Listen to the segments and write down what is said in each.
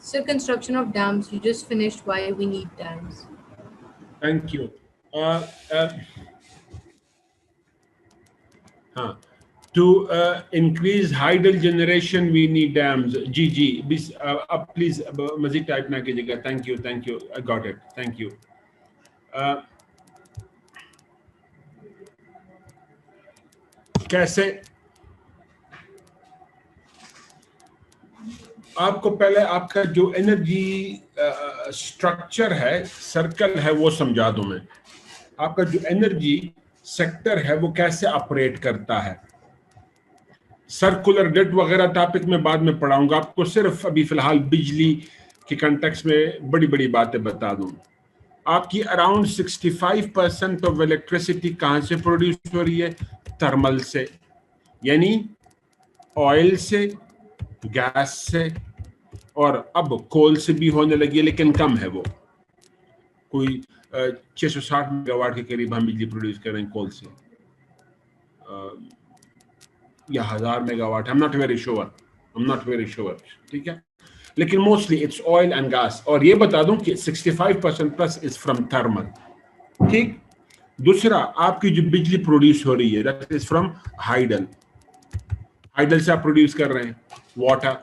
So construction of dams, you just finished why we need dams. Thank you. To increase hydel generation, we need dams. जी अब please मज़ीद type ना कीजिएगा. Thank you. I got it. Thank you. कैसे आपको पहले आपका जो energy structure है, सर्कल है, वो समझा दूं मैं. आपका जो एनर्जी सेक्टर है वो कैसे ऑपरेट करता है. सर्कुलर ग्रिड वगैरह टॉपिक में बाद में पढ़ाऊंगा आपको. सिर्फ अभी फिलहाल बिजली के कंटेक्स्ट में बड़ी बड़ी बातें बता दूं. आपकी अराउंड 65% ऑफ इलेक्ट्रिसिटी कहां से प्रोड्यूस हो रही है? थर्मल से, यानी ऑयल से, गैस से, और अब कोल से भी होने लगी है, लेकिन कम है. वो कोई 660 मेगावाट के करीब हम बिजली प्रोड्यूस कर रहे हैं कोल से, या 1000 megawatt. I am not very sure. ठीक है, लेकिन mostly it's oil and gas. और ये बता दूं कि 65% प्लस इज फ्रॉम थर्मल. ठीक. दूसरा, आपकी जो बिजली प्रोड्यूस हो रही है that is from hydel. Hydel से आप प्रोड्यूस कर रहे हैं वाटर.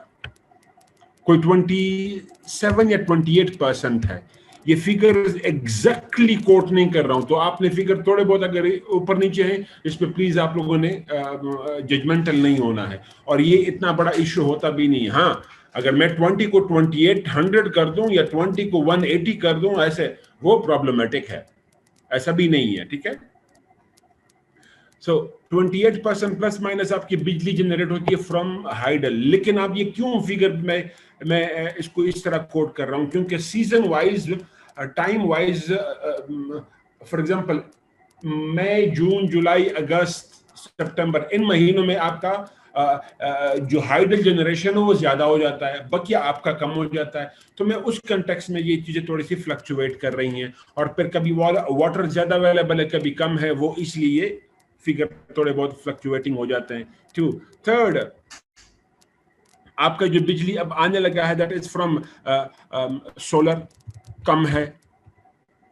कोई 27 या 28% है. ये फिगर एग्जैक्टली कोट नहीं कर रहा हूं, तो आपने फिगर थोड़े बहुत अगर ऊपर नीचे हैं इस पे प्लीज आप लोगों ने जजमेंटल नहीं होना है. और ये इतना बड़ा इशू होता भी नहीं. हाँ, अगर मैं 20 को 2800 कर दूं या 20 को 180 कर दूं, ऐसे वो प्रॉब्लमेटिक है. ऐसा भी नहीं है. ठीक है. सो 28% प्लस माइनस आपकी बिजली जनरेट होती है फ्रॉम हाइडल. लेकिन आप ये क्यों फिगर मैं इसको इस तरह कोट कर रहा हूं? क्योंकि season wise, time wise, for example May, June, July, August, September, इन महीनों में आपका जो हाइडल जनरेशन है वो ज्यादा हो जाता है, बकिया आपका कम हो जाता है. तो मैं उस कंटेक्स्ट में ये चीजें थोड़ी सी फ्लक्चुएट कर रही हैं. और फिर कभी वाटर ज्यादा अवेलेबल है, कभी कम है, वो इसलिए फिगर थोड़े बहुत फ्लक्चुएटिंग हो जाते हैं. थर्ड, आपका जो बिजली अब आने लगा है दैट इज फ्रॉम सोलर. कम है.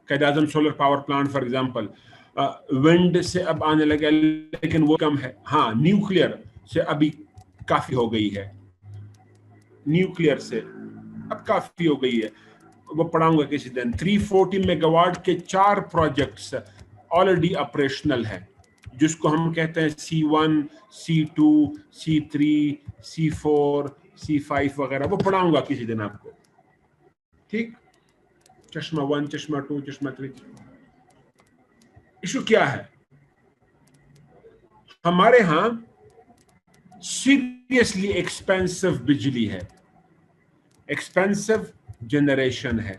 Quaid e Azam solar power plant for example. Wind से अब आने लगा, लेकिन वो कम है. हाँ, न्यूक्लियर से अभी काफी हो गई है. न्यूक्लियर से अब काफी हो गई है, वो पढ़ाऊंगा किसी दिन. 340 मेगावाट के 4 प्रोजेक्ट्स ऑलरेडी ऑपरेशनल है, जिसको हम कहते हैं C1, C2, C3, C4, C5 वगैरह. वो पढ़ाऊंगा किसी दिन आपको. ठीक. चश्मा 1, चश्मा 2, चश्मा 3. इशू क्या है? हमारे यहां सीरियसली एक्सपेंसिव बिजली है, एक्सपेंसिव जनरेशन है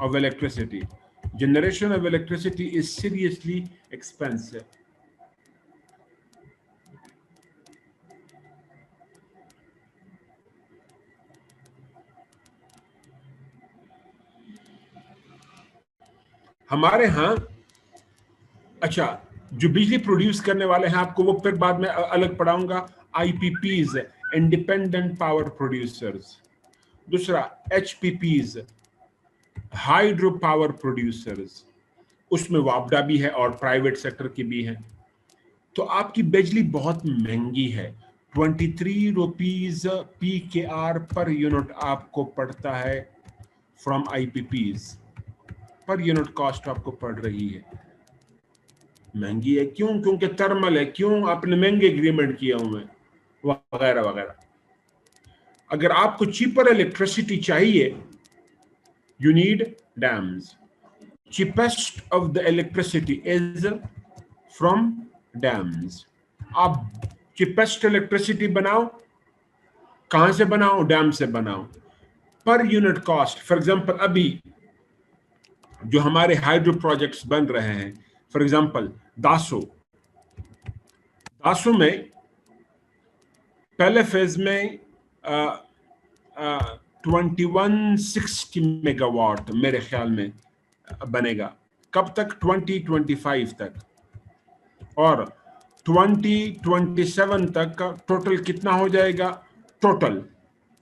of electricity. Generation of electricity is seriously expensive. हमारे यहां, अच्छा, जो बिजली प्रोड्यूस करने वाले हैं आपको वो फिर बाद में अलग पढ़ाऊंगा. IPPs, independent power producers. दूसरा HPPs, हाइड्रो पावर प्रोड्यूसर्स. उसमें वापडा भी है और प्राइवेट सेक्टर की भी है. तो आपकी बिजली बहुत महंगी है. 23 रुपीज PKR पर यूनिट आपको पड़ता है from IPPs. Per unit cost आपको पड़ रही है. महंगी है क्यों? क्योंकि थर्मल है. क्यों? आपने महंगे एग्रीमेंट किए हुए वगैरह वगैरह. अगर आपको चीपर इलेक्ट्रिसिटी चाहिए, you need dams. Cheapest of the electricity is from dams. आप cheapest electricity बनाओ, कहां से बनाओ? डैम से बनाओ. Per unit cost, for example अभी जो हमारे हाइड्रो प्रोजेक्ट्स बन रहे हैं, फॉर एग्जांपल दासो में पहले फेज में 2160 मेगावाट मेरे ख्याल में बनेगा. कब तक? 2025 तक. और 2027 तक का टोटल कितना हो जाएगा? Total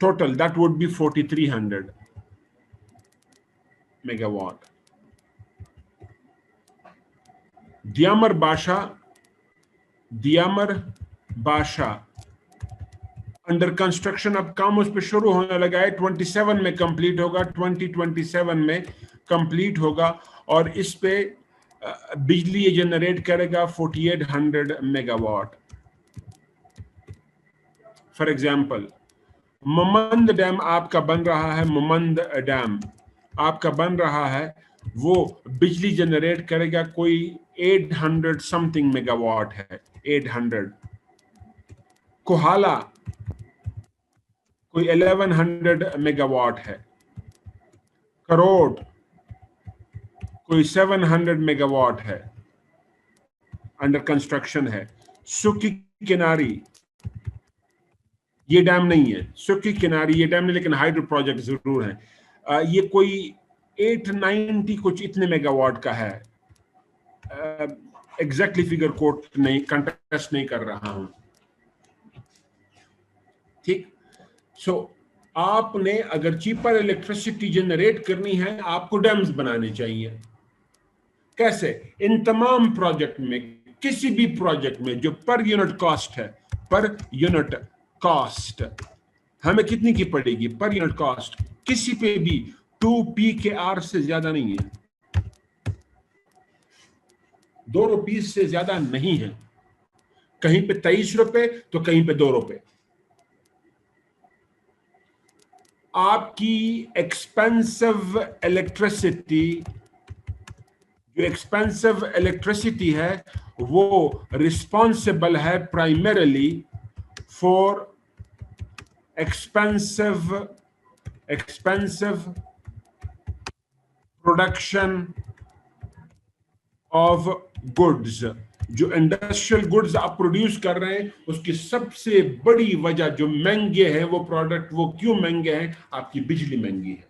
total that would be 4300 megawatt. Diamer Bhasha under construction, अब काम उस पर शुरू होने लगा है, 27 में कंप्लीट होगा, 2027 में कंप्लीट होगा और इस पे बिजली जनरेट करेगा 4800 मेगावाट। फॉर एग्जांपल मुमंद डैम आपका बन रहा है, मुमंद डैम आपका बन रहा है, वो बिजली जनरेट करेगा कोई 800 समथिंग मेगावाट है, 800। कोहाला कोई 1100 मेगावाट है। करोड़ कोई 700 मेगावाट है, अंडर कंस्ट्रक्शन है। सुकी किनारी ये डैम नहीं है, सुकी किनारी ये डैम नहीं, लेकिन हाइड्रो प्रोजेक्ट जरूर है। ये कोई 890 कुछ इतने मेगावाट का है, एग्जैक्टली फिगर कोट नहीं, कंटेस्ट नहीं कर रहा हूं, ठीक। सो आपने अगर चीपर इलेक्ट्रिसिटी जनरेट करनी है, आपको डैम्स बनाने चाहिए। कैसे? इन तमाम प्रोजेक्ट में, किसी भी प्रोजेक्ट में जो पर यूनिट कॉस्ट है, पर यूनिट कॉस्ट हमें कितनी की पड़ेगी? पर यूनिट कॉस्ट किसी पे भी 2 PKR से ज्यादा नहीं है, 2 रुपये से ज्यादा नहीं है। कहीं पे 23 रुपए तो कहीं पे 2 रुपए। आपकी एक्सपेंसिव इलेक्ट्रिसिटी, जो एक्सपेंसिव इलेक्ट्रिसिटी है, वो रिस्पॉन्सिबल है primarily for expensive production of goods। जो इंडस्ट्रियल गुड्स आप प्रोड्यूस कर रहे हैं, उसकी सबसे बड़ी वजह जो महंगे हैं वो प्रोडक्ट, वो क्यों महंगे हैं? आपकी बिजली महंगी है।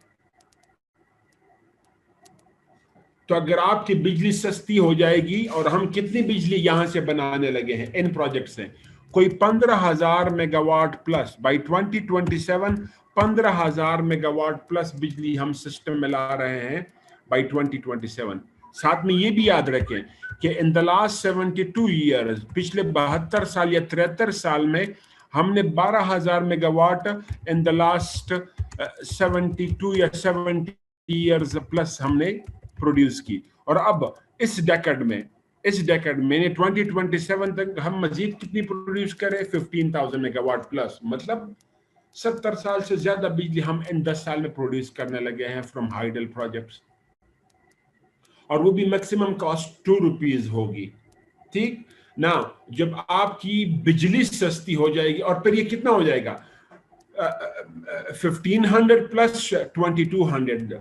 तो अगर आपकी बिजली सस्ती हो जाएगी, और हम कितनी बिजली यहां से बनाने लगे हैं इन प्रोजेक्ट से, कोई 15,000 megawatt plus by 2027, 15,000 megawatt plus बिजली हम सिस्टम में ला रहे हैं बाई 2027। साथ में ये भी याद रखें कि इन द लास्ट 72 ईयर्स, पिछले 72 साल या 73 साल में हमने 12,000 मेगावाट इन द लास्ट 72 या 70 ईयर्स प्लस हमने प्रोड्यूस की। और अब इस डेकेड में 2027 तक हम मजीद कितनी प्रोड्यूस करें? 15,000 मेगावाट प्लस, मतलब 70 साल से ज्यादा बिजली हम इन 10 साल में प्रोड्यूस करने लगे हैं फ्रॉम हाइडल प्रोजेक्ट्स, और वो भी मैक्सिमम कॉस्ट 2 रुपीज होगी, ठीक ना। जब आपकी बिजली सस्ती हो जाएगी, और फिर ये कितना हो जाएगा? 1500 प्लस 2200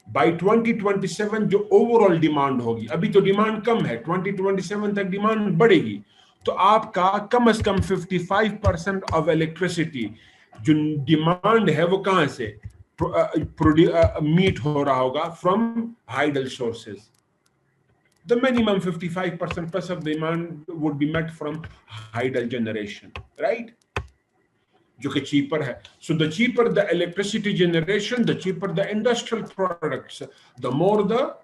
बाई 2027 जो ओवरऑल डिमांड होगी। अभी तो डिमांड कम है, 2027 तक डिमांड बढ़ेगी, तो आपका कम से कम 55% ऑफ इलेक्ट्रिसिटी जो डिमांड है वो कहां से मीट हो रहा होगा? From hydel sources. The minimum 55% plus of demand would be met from hydel generation, right? जो कि cheaper है. So the cheaper the electricity generation, the cheaper the industrial products, the more the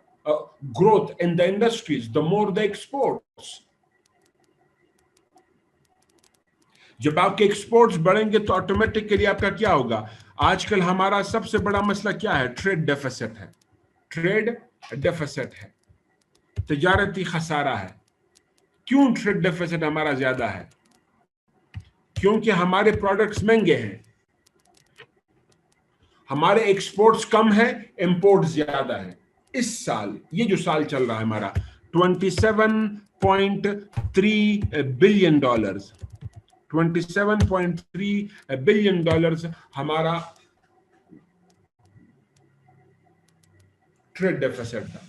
growth in the industries, the more the exports. जब आपके exports बढ़ेंगे तो automatically आपका क्या होगा? आजकल हमारा सबसे बड़ा मसला क्या है? ट्रेड डेफिसिट है, ट्रेड डेफिसिट है, तिजारती खसारा है। क्यों ट्रेड डेफिसिट हमारा ज्यादा है? क्योंकि हमारे प्रोडक्ट्स महंगे हैं, हमारे एक्सपोर्ट्स कम है, इंपोर्ट ज्यादा है। इस साल, ये जो साल चल रहा है हमारा, $27.3 बिलियन, $27.3 बिलियन हमारा ट्रेड डेफिसिट था,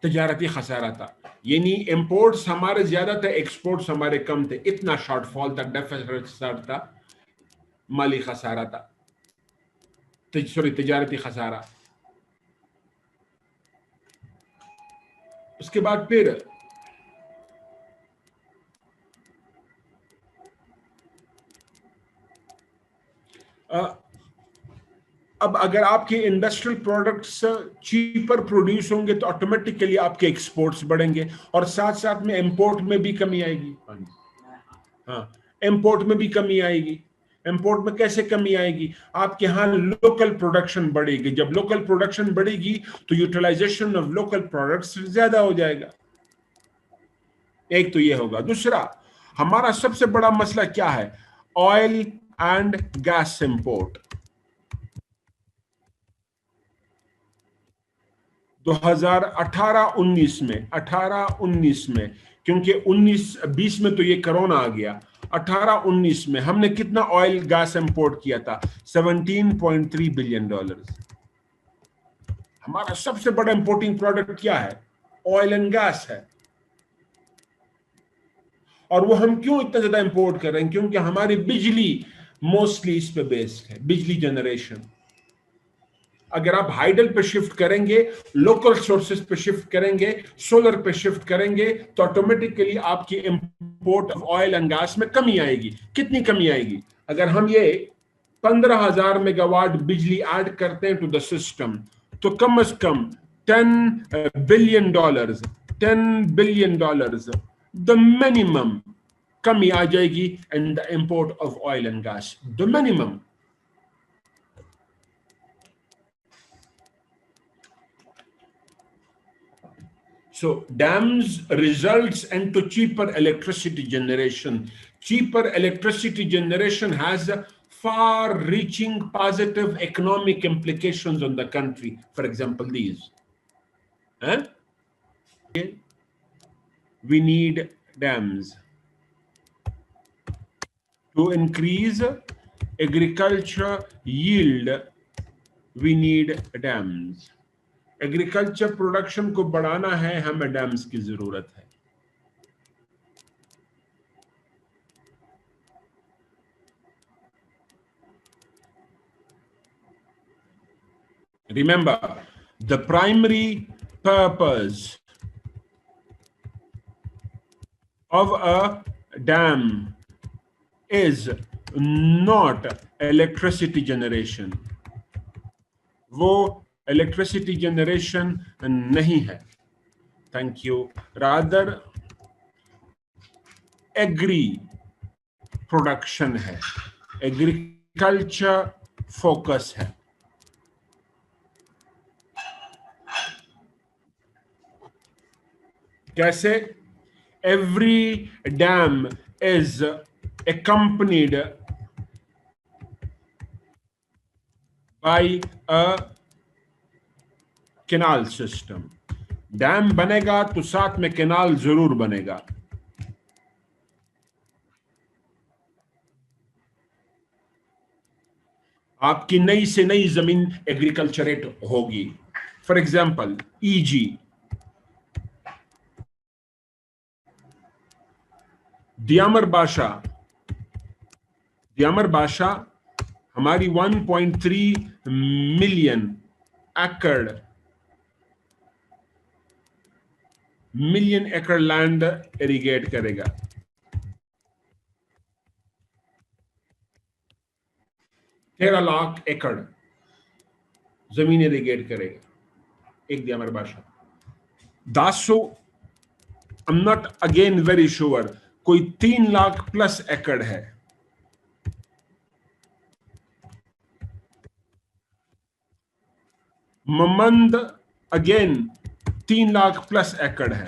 तिजारती खसारा था। यानी इंपोर्ट्स हमारे ज्यादा थे, एक्सपोर्ट्स हमारे कम थे। इतना शॉर्टफॉल था, डेफिसिट था, माली खसारा था, सॉरी तिजारती खसारा। उसके बाद फिर अब अगर आपके इंडस्ट्रियल प्रोडक्ट्स चीपर प्रोड्यूस होंगे तो ऑटोमेटिकली आपके एक्सपोर्ट्स बढ़ेंगे और साथ साथ में इंपोर्ट में भी कमी आएगी। हाँ, इंपोर्ट में भी कमी आएगी। इंपोर्ट में कैसे कमी आएगी? आपके यहाँ लोकल प्रोडक्शन बढ़ेगी। जब लोकल प्रोडक्शन बढ़ेगी तो यूटिलाइजेशन ऑफ लोकल प्रोडक्ट्स ज्यादा हो जाएगा। एक तो ये होगा। दूसरा, हमारा सबसे बड़ा मसला क्या है? Oil and gas import. 2018-19 में 18-19 में, क्योंकि 19-20 में तो ये कोरोना आ गया, 18-19 में हमने कितना ऑयल गैस इंपोर्ट किया था? $17.3 बिलियन। हमारा सबसे बड़ा इंपोर्टिंग प्रोडक्ट क्या है? ऑयल एंड गैस है। और वो हम क्यों इतना ज्यादा इंपोर्ट कर रहे हैं? क्योंकि हमारी बिजली मोस्टली इस पे बेस्ड है, बिजली जनरेशन। अगर आप हाइडल पे शिफ्ट करेंगे, लोकल सोर्सेज पे शिफ्ट करेंगे, सोलर पे शिफ्ट करेंगे, तो ऑटोमेटिकली आपकी import of oil and gas में कमी आएगी। कितनी कमी आएगी? अगर हम ये 15,000 मेगावाट बिजली ऐड करते हैं टू द सिस्टम, तो कम से कम $10 बिलियन, $10 बिलियन द मिनिमम कमी आ जाएगी in the import of oil and gas, the minimum. So dams results into cheaper electricity generation. Cheaper electricity generation has far-reaching positive economic implications on the country. For example, these. We need dams to increase agriculture yield. We need dams. Agriculture production को बढ़ाना है, हमें dams की जरूरत है। Remember, the primary purpose of a dam is not electricity generation. वो electricity generation नहीं है। Thank you. Rather agri production है, एग्रीकल्चर फोकस है। कैसे? Every dam is accompanied by a canal system. Dam बनेगा तो साथ में कैनाल जरूर बनेगा। आपकी नई से नई जमीन एग्रीकल्चरेट होगी। फॉर एग्जाम्पल ईजी, दियामर बादशाह हमारी 1.3 मिलियन एकड़ लैंड इरिगेट करेगा। तेरह लाख एकड़ जमीन इरिगेट करेगा एक दियामर बादशाह। दासो I am not again very sure, कोई 3 लाख प्लस एकड़ है। ममंद अगेन 3 लाख प्लस एकड़ है।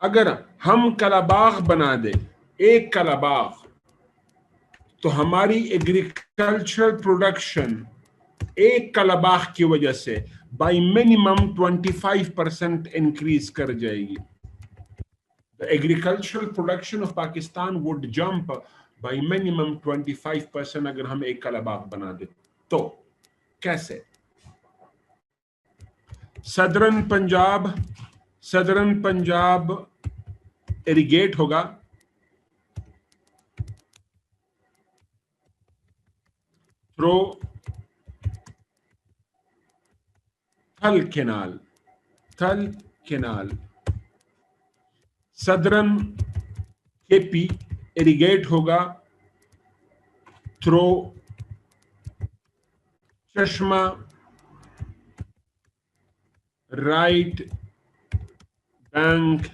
अगर हम कलाबाग बना दे, एक कलाबाग, तो हमारी एग्रीकल्चरल प्रोडक्शन एक कलाबाग की वजह से बाय मिनिमम 25% इंक्रीज कर जाएगी। The agricultural production of Pakistan would jump by minimum 25% अगर हम एक कलाबाग बना दे। तो कैसे? सदर्न पंजाब इरिगेट होगा थ्रू थल कैनाल। सदरन केपी इरिगेट होगा थ्रू चश्मा राइट बैंक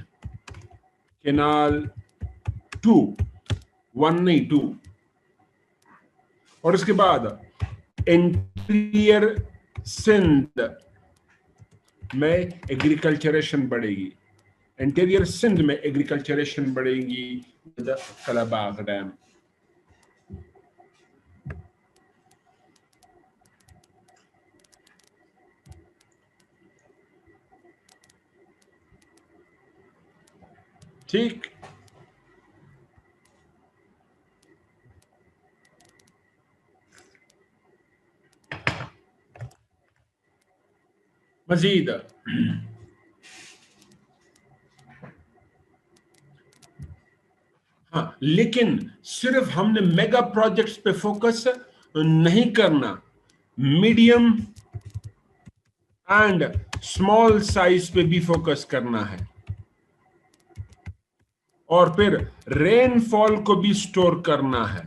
कैनाल 2, 1 नहीं 2। और इसके बाद इंटीरियर सिंध में एग्रीकल्चरेशन बढ़ेगी, इंटीरियर सिंध में एग्रीकल्चरेशन बढ़ेगी कलाबाग डैम। ठीक, मजीद हाँ, लेकिन सिर्फ हमने मेगा प्रोजेक्ट्स पे फोकस नहीं करना, मीडियम एंड स्मॉल साइज पे भी फोकस करना है, और फिर रेनफॉल को भी स्टोर करना है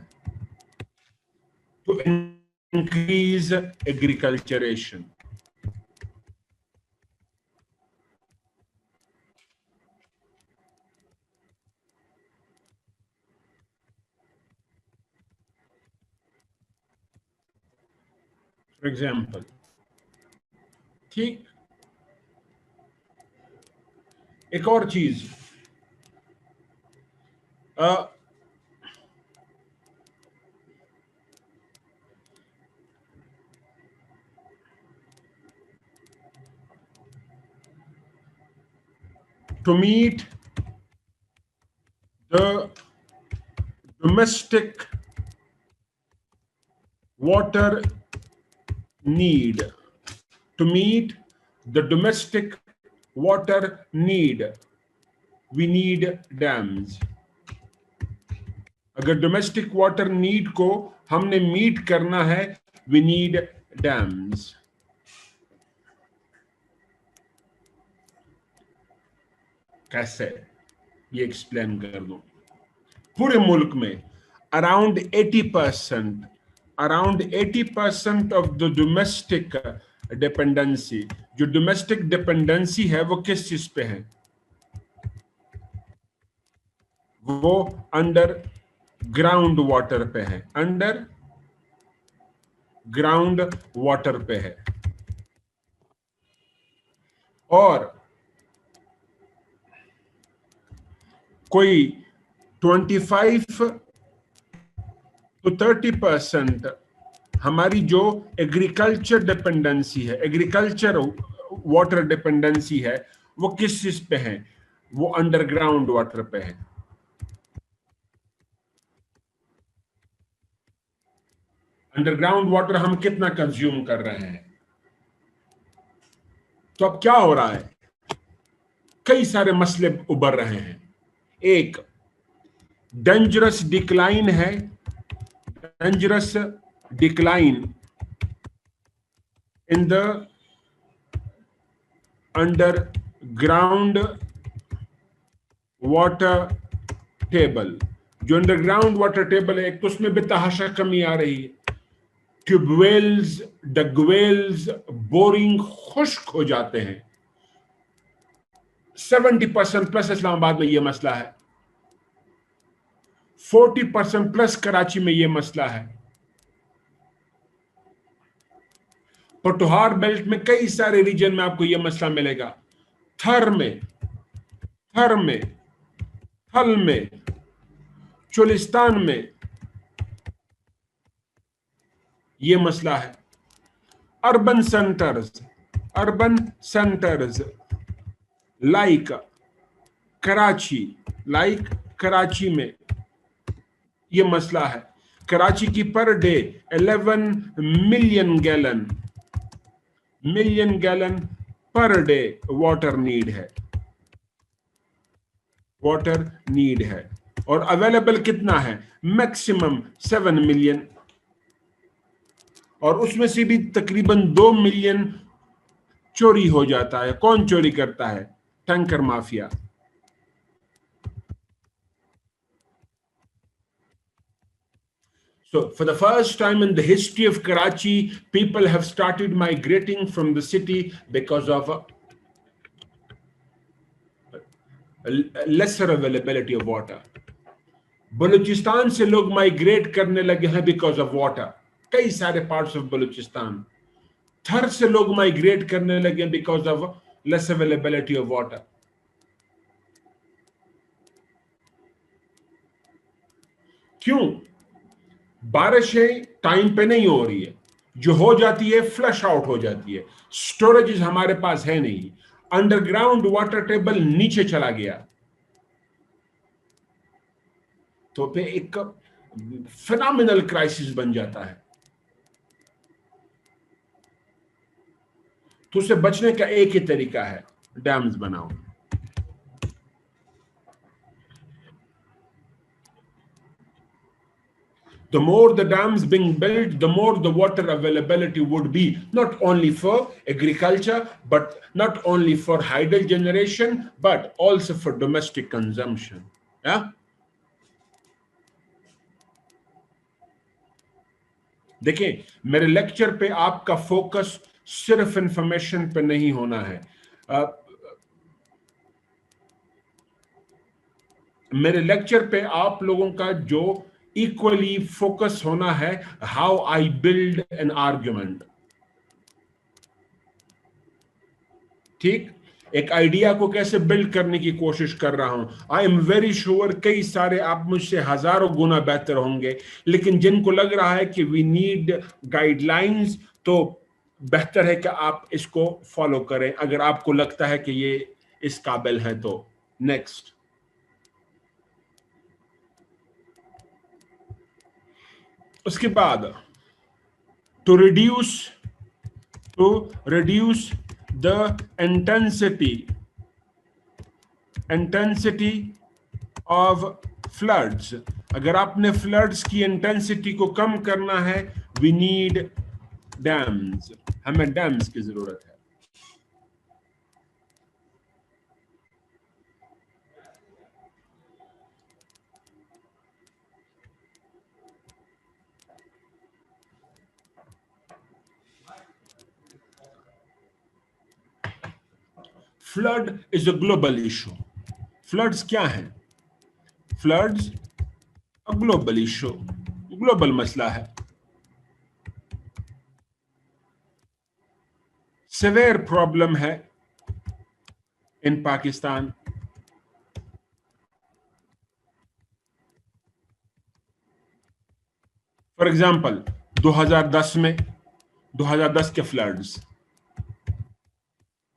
टू इंक्रीज एग्रीकल्चरेशन। फॉर एग्जाम्पल, ठीक, एक और चीज, to meet the domestic water need, to meet the domestic water need, we need dams. अगर डोमेस्टिक वाटर नीड को हमने मीट करना है, we need dams. कैसे, ये एक्सप्लेन कर दूं। पूरे मुल्क में around 80% of the domestic dependency, जो डोमेस्टिक डिपेंडेंसी है वो किस चीज पे है? वो अंडर ग्राउंड वाटर पे है, अंडर ग्राउंड वाटर पे है। और कोई 25 to 30% हमारी जो एग्रीकल्चर डिपेंडेंसी है, एग्रीकल्चर वाटर डिपेंडेंसी है, वो किस चीज पे है? वो अंडरग्राउंड वाटर पे है। अंडरग्राउंड वाटर हम कितना कंज्यूम कर रहे हैं? तो अब क्या हो रहा है? कई सारे मसले उभर रहे हैं। एक डेंजरस डिक्लाइन है, dangerous decline in the underground water table. जो अंडरग्राउंड वाटर टेबल है, एक तो उसमें बेतहाशा कमी आ रही है। ट्यूबवेल्स, डगवेल्स, बोरिंग खुश्क हो जाते हैं। 70% प्लस इस्लामाबाद में यह मसला है, 40% प्लस कराची में यह मसला है। पटोहार बेल्ट में कई सारे रीजन में आपको यह मसला मिलेगा। थर में, थल में, चोलिस्तान में यह मसला है। अर्बन सेंटर्स लाइक कराची में ये मसला है। कराची की per day 11 million gallon per day water need है, और अवेलेबल कितना है? मैक्सिमम 7 मिलियन, और उसमें से भी तकरीबन 2 मिलियन चोरी हो जाता है। कौन चोरी करता है? Tanker mafia. So for the first time in the history of Karachi, people have started migrating from the city because of lesser availability of water. Balochistan से लोग माइग्रेट करने लगे हैं बिकॉज ऑफ वाटर. कई सारे पार्ट्स ऑफ बलूचिस्तान. थर से लोग माइग्रेट करने लगे because of less availability of water. क्यों? बारिशें टाइम पे नहीं हो रही है, जो हो जाती है फ्लश आउट हो जाती है. स्टोरेज हमारे पास है नहीं. अंडरग्राउंड वाटर टेबल नीचे चला गया, तो पे एक फिनोमिनल क्राइसिस बन जाता है. तो उससे बचने का एक ही तरीका है, डैम्स बनाओ. The more the dams being built, the more the water availability would be, not only for agriculture, but not only for hydel generation, but also for domestic consumption. Yeah? देखिए, मेरे लेक्चर पे आपका focus सिर्फ information पे नहीं होना है. मेरे लेक्चर पे आप लोगों का जो इक्वली फोकस होना है, how I build an argument. ठीक, एक आइडिया को कैसे बिल्ड करने की कोशिश कर रहा हूं. आई एम वेरी श्योर कई सारे आप मुझसे हजारों गुना बेहतर होंगे, लेकिन जिनको लग रहा है कि वी नीड गाइडलाइंस, तो बेहतर है कि आप इसको फॉलो करें अगर आपको लगता है कि ये इस काबिल है. तो नेक्स्ट, उसके बाद to reduce the intensity of floods. अगर आपने फ्लड्स की इंटेंसिटी को कम करना है, वी नीड डैम्स. हमें डैम्स की जरूरत है. Flood is a global issue. Floods क्या है? Floods a global issue, global मसला है. सिवियर प्रॉब्लम है इन पाकिस्तान. फॉर एग्जाम्पल 2010 के फ्लड्स,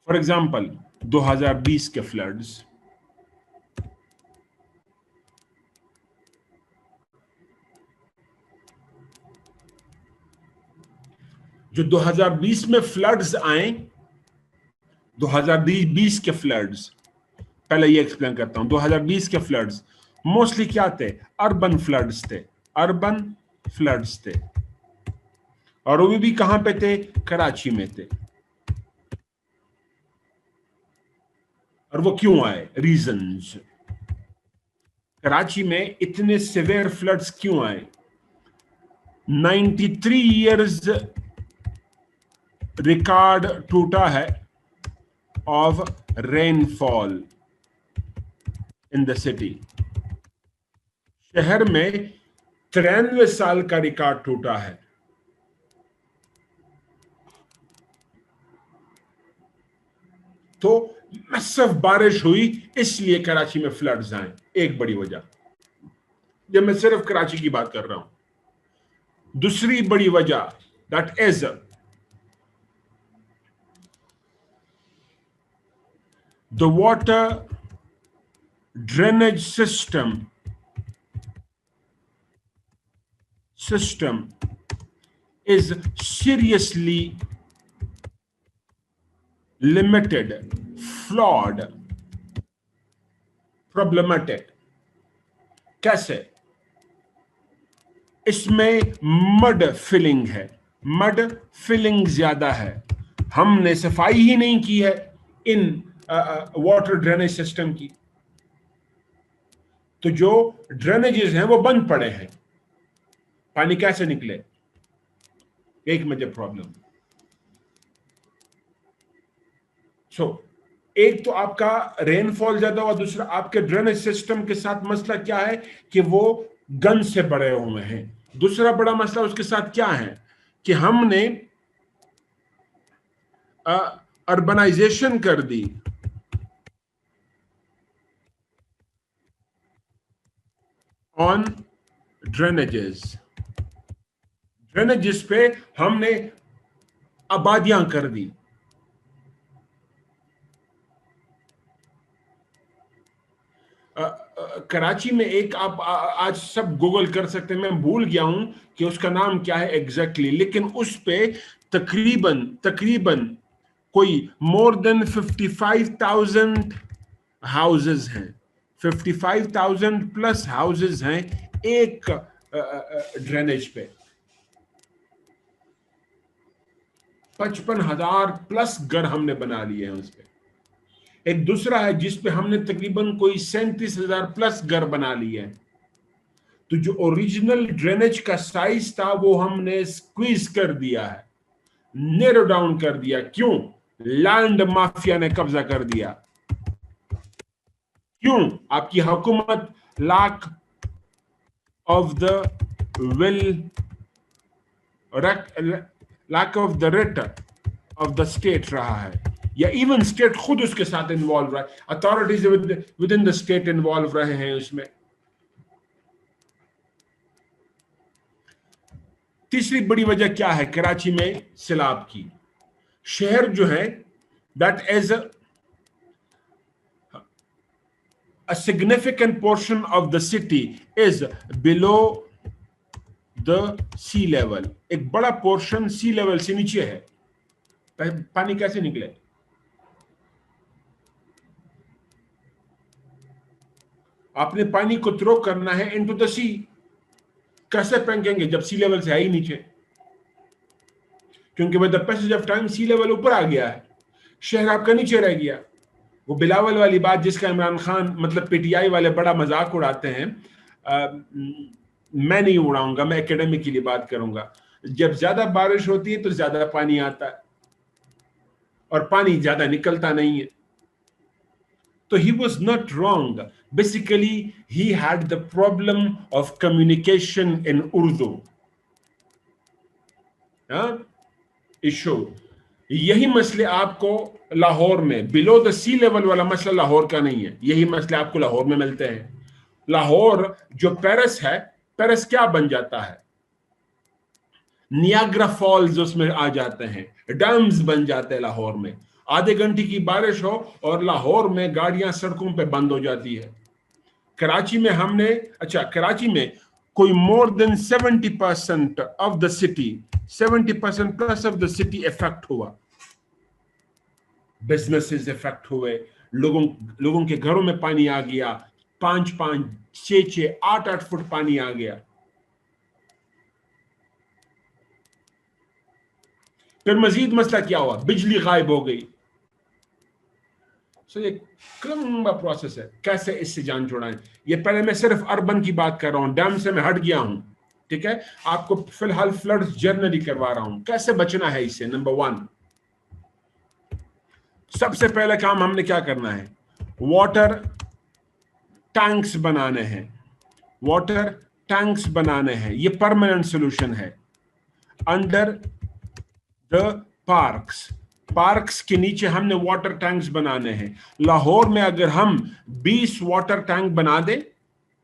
फॉर एग्जाम्पल 2020 के फ्लड्स. जो 2020 में फ्लड्स आए, 2020 के फ्लड्स, पहले ये एक्सप्लेन करता हूं. 2020 के फ्लड्स मोस्टली क्या थे? अर्बन फ्लड्स थे. अर्बन फ्लड्स थे, और वो भी कहां पे थे? कराची में थे. और वो क्यों आए? रीजंस. कराची में इतने सिवियर फ्लड्स क्यों आए? 93 इयर्स रिकॉर्ड टूटा है of rainfall in the city. शहर में 93 साल का रिकॉर्ड टूटा है. तो मैसिव बारिश हुई, इसलिए कराची में फ्लड्स आए. एक बड़ी वजह, जब मैं सिर्फ कराची की बात कर रहा हूं. दूसरी बड़ी वजह, that is the water drainage system is seriously limited, flawed, problematic. कैसे? इसमें मड फिलिंग है, मड फिलिंग ज्यादा है. हमने सफाई ही नहीं की है इन वाटर ड्रेनेज सिस्टम की, तो जो ड्रेनेजेस हैं वो बंद पड़े हैं. पानी कैसे निकले? एक मेजर प्रॉब्लम। एक तो आपका रेनफॉल ज्यादा हुआ, दूसरा आपके ड्रेनेज सिस्टम के साथ मसला क्या है कि वो गंज से बड़े हुए हैं। दूसरा बड़ा मसला उसके साथ क्या है कि हमने अर्बनाइजेशन कर दी। ऑन ड्रेनेजेस पे हमने आबादियां कर दी। कराची में एक आप आज सब गूगल कर सकते हैं, मैं भूल गया हूं कि उसका नाम क्या है एग्जैक्टली, लेकिन उस पे तकरीबन कोई मोर देन 55,000 हाउसेस हैं, 55,000 प्लस हाउसेस हैं एक ड्रेनेज पे। 55,000 प्लस घर हमने बना लिए हैं उस पे। एक दूसरा है जिसपे हमने तकरीबन कोई 37,000 प्लस घर बना लिए हैं। तो जो ओरिजिनल ड्रेनेज का साइज था वो हमने स्क्वीज कर दिया है, नेरो डाउन कर दिया। क्यों? लैंड माफिया ने कब्जा कर दिया। क्यों? आपकी हुकूमत lack of the will, lack of the writ of the state रहा है, या इवन स्टेट खुद उसके साथ इन्वॉल्व रहा है, authorities with in the state involve रहे हैं उसमें। तीसरी बड़ी वजह क्या है कराची में सैलाब की? शहर जो है that is a significant portion of the city is below the sea level. एक बड़ा पोर्शन सी लेवल से नीचे है। पानी कैसे निकले? आपने पानी को थ्रो करना है इनटू द सी। कैसे फेंकेंगे जब सी लेवल से है ही नीचे? क्योंकि with the passage of time sea level ऊपर आ गया है, शहर आपका नीचे रह गया। वो बिलावल वाली बात जिसका इमरान खान मतलब पीटीआई वाले बड़ा मजाक उड़ाते हैं, मैं नहीं उड़ाऊंगा, मैं एकेडमिक के लिए बात करूंगा। जब ज्यादा बारिश होती है तो ज्यादा पानी आता है और पानी ज्यादा निकलता नहीं है। तो he was not wrong. Basically, he had the problem of communication in Urdu. Issue यही मसले आपको लाहौर में बिलो द सी लेवल वाला मसला लाहौर का नहीं है, यही मसले आपको लाहौर में मिलते हैं। लाहौर जो पेरिस है, पेरिस क्या बन जाता है? नियाग्रा फॉल्स उसमें आ जाते हैं, डैम्स बन जाते हैं लाहौर में। आधे घंटे की बारिश हो और लाहौर में गाड़ियां सड़कों पे बंद हो जाती है। कराची में हमने कराची में कोई more than 70% of the city, 70% plus of the city effect हुआ। बिजनेसेस इफेक्ट हुए, लोगों के घरों में पानी आ गया, 5-5, 6-6, 8-8 फुट पानी आ गया। फिर मजीद मसला क्या हुआ? बिजली गायब हो गई। सो ये लंबा प्रोसेस है, कैसे इससे जान छुड़ाएं। ये पहले मैं सिर्फ अर्बन की बात कर रहा हूं, डैम से मैं हट गया हूं, ठीक है। आपको फिलहाल फ्लड्स जर्नली करवा रहा हूं, कैसे बचना है इससे। नंबर 1, सबसे पहले काम हमने क्या करना है? वाटर टैंक्स बनाने हैं। वाटर टैंक्स बनाने हैं, ये परमानेंट सॉल्यूशन है। अंडर द पार्क्स के नीचे हमने वाटर टैंक्स बनाने हैं। लाहौर में अगर हम 20 वाटर टैंक बना दे,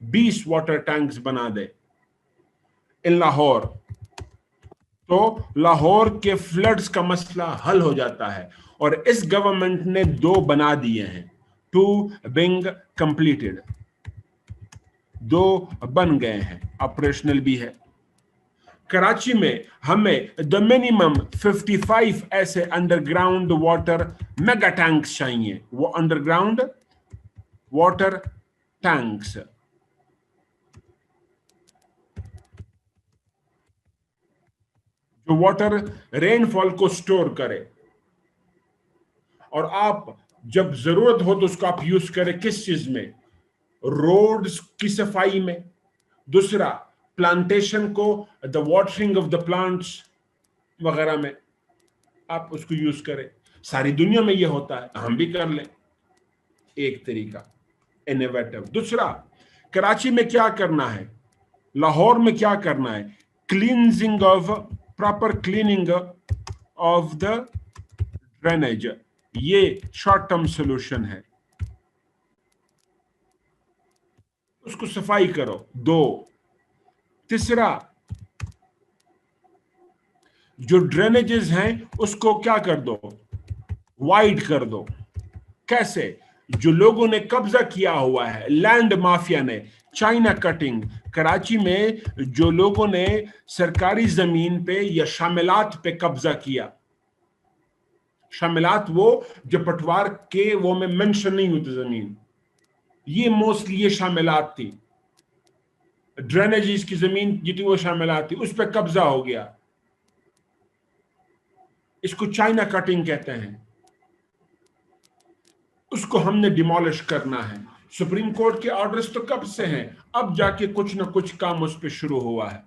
20 वाटर टैंक्स बना दे इन लाहौर, तो लाहौर के फ्लड्स का मसला हल हो जाता है। और इस गवर्नमेंट ने 2 बना दिए हैं, 2 बिंग कंप्लीटेड, 2 बन गए हैं, ऑपरेशनल भी है। कराची में हमें द मिनिमम 55 ऐसे अंडरग्राउंड वाटर मेगा टैंक्स चाहिए। वो अंडरग्राउंड वाटर टैंक्स जो वाटर रेनफॉल को स्टोर करे और आप जब जरूरत हो तो उसको आप यूज करें। किस चीज में? रोड्स की सफाई में। दूसरा, प्लांटेशन को, the watering of the plants वगैरह में आप उसको यूज करें। सारी दुनिया में ये होता है, हम भी कर लें, एक तरीका इनोवेटिव। दूसरा, कराची में क्या करना है, लाहौर में क्या करना है, cleansing of, proper cleaning of the drainage, ये शॉर्ट टर्म सॉल्यूशन है, उसको सफाई करो। 2, तीसरा, जो ड्रेनेजेस हैं उसको क्या कर दो, वाइड कर दो। कैसे? जो लोगों ने कब्जा किया हुआ है, लैंड माफिया ने, चाइना कटिंग, कराची में जो लोगों ने सरकारी जमीन पे या शामिलात पे कब्जा किया, शामिलात वो जो पटवार के वो में मेंशन नहीं होती जमीन, ये मोस्टली ये शामिलात थी, ड्रेनेजेस की जमीन जितनी वो शामिलात थी, उस पर कब्जा हो गया, इसको चाइना कटिंग कहते हैं, उसको हमने डिमोलिश करना है। सुप्रीम कोर्ट के ऑर्डर्स तो कब से हैं, अब जाके कुछ ना कुछ काम उस पर शुरू हुआ है।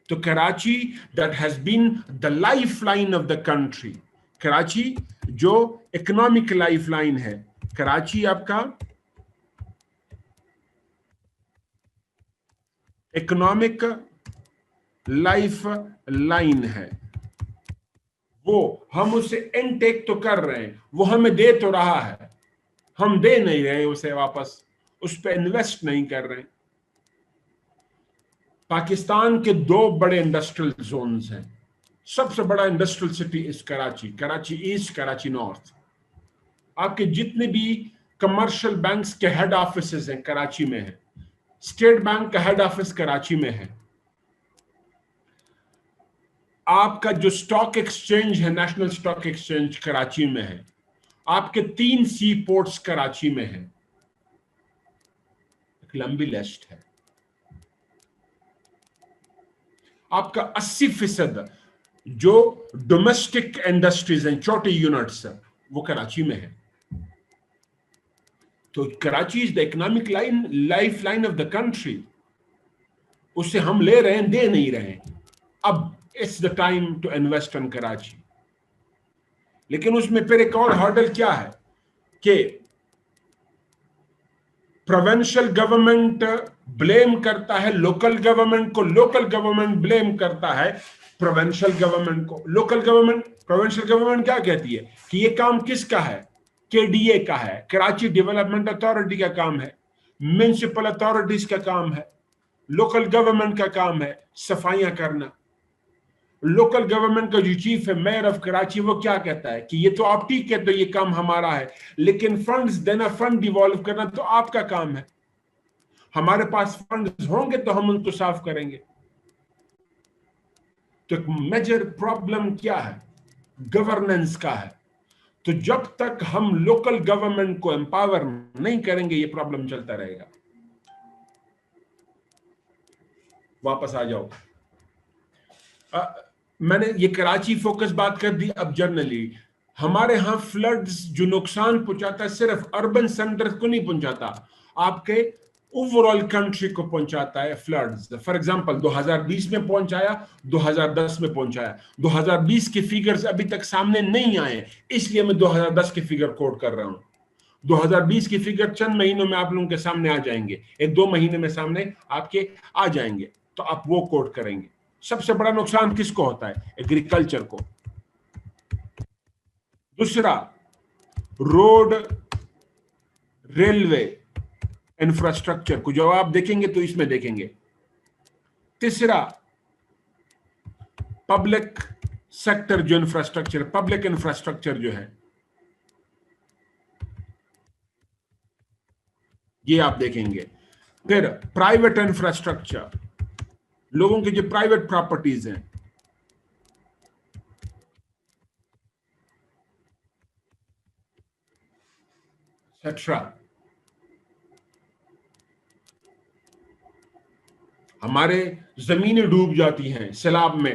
तो Karachi that has been the life line of the country, Karachi जो इकोनॉमिक लाइफ लाइन है, कराची आपका इकोनॉमिक लाइफ लाइन है, वो हम उसे इनटेक तो कर रहे हैं, वो हमें दे तो रहा है, हम दे नहीं रहे उसे वापस, उस पर इन्वेस्ट नहीं कर रहे। पाकिस्तान के 2 बड़े इंडस्ट्रियल जोन्स हैं, सबसे बड़ा industrial city is Karachi, Karachi east, Karachi north. आपके जितने भी कमर्शियल बैंक्स के हेड ऑफिसेज हैं कराची में है, स्टेट बैंक का हेड ऑफिस कराची में है, आपका जो स्टॉक एक्सचेंज है, नेशनल स्टॉक एक्सचेंज कराची में है, आपके 3 सी पोर्ट्स कराची में है, एक लंबी लिस्ट है। आपका 80% जो डोमेस्टिक इंडस्ट्रीज हैं, छोटे यूनिट्स, वो कराची में है। तो Karachi is the economic line, life line of the country, उससे हम ले रहे हैं, दे नहीं रहे हैं। अब it's the time to invest in Karachi. लेकिन उसमें फिर एक और हर्डल क्या है कि प्रोविंशियल गवर्नमेंट ब्लेम करता है लोकल गवर्नमेंट को, लोकल गवर्नमेंट ब्लेम करता है प्रोविंशियल गवर्नमेंट को। लोकल गवर्नमेंट, प्रोविंशियल गवर्नमेंट क्या कहती है कि ये काम किसका है, केडीए का है, कराची डेवलपमेंट अथॉरिटी का काम है, म्युनिसिपल अथॉरिटीज का काम है, लोकल गवर्नमेंट का काम है सफाइयां करना। लोकल गवर्नमेंट का जो चीफ है, मेयर ऑफ कराची, वो क्या कहता है कि ये तो आप ठीक है, तो ये काम हमारा है, लेकिन फंड्स देना, फंड डिवॉल्व करना तो आपका काम है, हमारे पास फंड्स होंगे तो हम उनको साफ करेंगे। तो एक मेजर प्रॉब्लम क्या है, गवर्नेंस का है। तो जब तक हम लोकल गवर्नमेंट को एम्पावर नहीं करेंगे, ये प्रॉब्लम चलता रहेगा। वापस आ जाओ, मैंने ये कराची फोकस बात कर दी। अब जनरली हमारे यहाँ फ्लड्स जो नुकसान पहुंचाता है, सिर्फ अर्बन सेंटर को नहीं पहुंचाता, आपके ओवरऑल कंट्री को पहुंचाता है फ्लड्स। फॉर एग्जांपल 2020 में पहुंचाया, 2010 में पहुंचाया। 2020 के फिगर्स अभी तक सामने नहीं आए, इसलिए मैं 2010 के फिगर कोट कर रहा हूं। 2020 की फिगर चंद महीनों में आप लोगों के सामने आ जाएंगे, 1-2 महीने में सामने आपके आ जाएंगे, तो आप वो कोट करेंगे। सबसे बड़ा नुकसान किसको होता है, एग्रीकल्चर को। दूसरा, रोड रेलवे इंफ्रास्ट्रक्चर को, जब आप देखेंगे तो इसमें देखेंगे। तीसरा, पब्लिक सेक्टर जो इंफ्रास्ट्रक्चर, पब्लिक इंफ्रास्ट्रक्चर जो है, ये आप देखेंगे। फिर प्राइवेट इंफ्रास्ट्रक्चर, लोगों के जो प्राइवेट प्रॉपर्टीज हैं, एक्सेट्रा। हमारे जमीनें डूब जाती हैं सैलाब में,